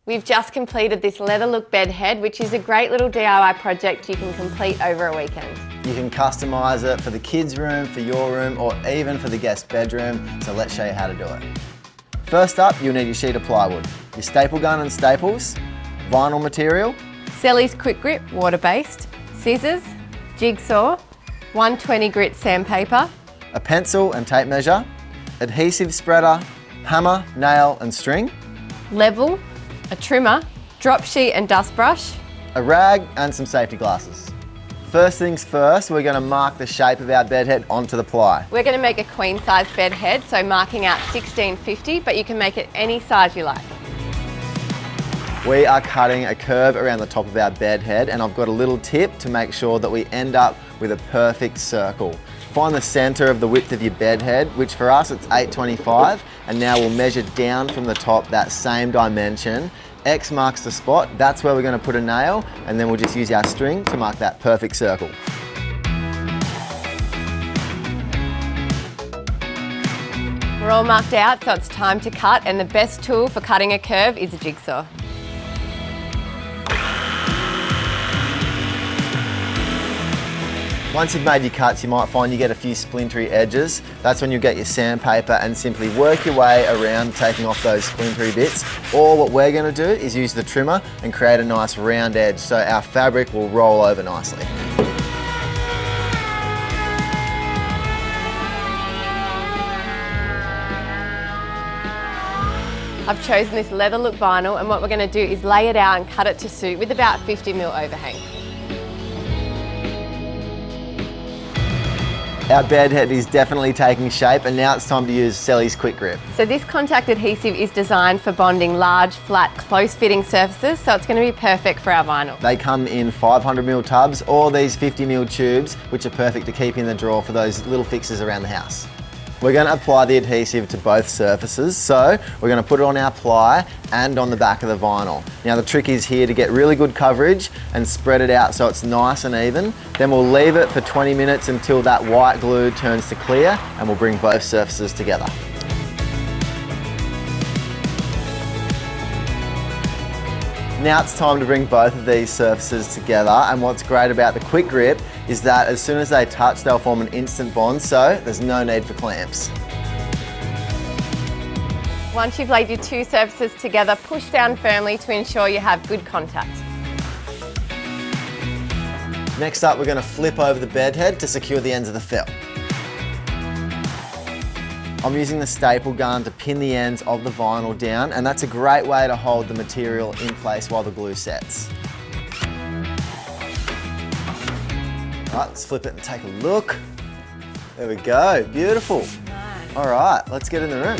We've just completed this leather look bed head, which is a great little DIY project you can complete over a weekend. You can customise it for the kids' room, for your room, or even for the guest bedroom, so let's show you how to do it. First up, you'll need your sheet of plywood, your staple gun and staples, vinyl material, Selleys Kwik Grip, water-based, scissors, jigsaw, 120 grit sandpaper, a pencil and tape measure, adhesive spreader, hammer, nail and string, level, a trimmer, drop sheet and dust brush, a rag and some safety glasses. First things first, we're going to mark the shape of our bed head onto the ply. We're going to make a queen size bed head, so marking out 1650, but you can make it any size you like. We are cutting a curve around the top of our bed head, and I've got a little tip to make sure that we end up with a perfect circle. Find the center of the width of your bed head, which for us it's 825, and now we'll measure down from the top that same dimension. X marks the spot, that's where we're going to put a nail, and then we'll just use our string to mark that perfect circle. We're all marked out, so it's time to cut, and the best tool for cutting a curve is a jigsaw. Once you've made your cuts, you might find you get a few splintery edges. That's when you get your sandpaper and simply work your way around taking off those splintery bits. Or what we're going to do is use the trimmer and create a nice round edge so our fabric will roll over nicely. I've chosen this leather look vinyl, and what we're going to do is lay it out and cut it to suit with about 50mm overhang. Our bed head is definitely taking shape, and now it's time to use Selleys Kwik Grip. So this contact adhesive is designed for bonding large, flat, close-fitting surfaces, so it's going to be perfect for our vinyl. They come in 500ml tubs or these 50ml tubes, which are perfect to keep in the drawer for those little fixes around the house. We're going to apply the adhesive to both surfaces, so we're going to put it on our ply and on the back of the vinyl. Now the trick is here to get really good coverage and spread it out so it's nice and even. Then we'll leave it for 20 minutes until that white glue turns to clear, and we'll bring both surfaces together. Now it's time to bring both of these surfaces together, and what's great about the Kwik Grip is that as soon as they touch, they'll form an instant bond, so there's no need for clamps. Once you've laid your two surfaces together, push down firmly to ensure you have good contact. Next up, we're going to flip over the bed head to secure the ends of the fill. I'm using the staple gun to pin the ends of the vinyl down, and that's a great way to hold the material in place while the glue sets. All right, let's flip it and take a look. There we go, beautiful. Nice. All right, let's get in the room.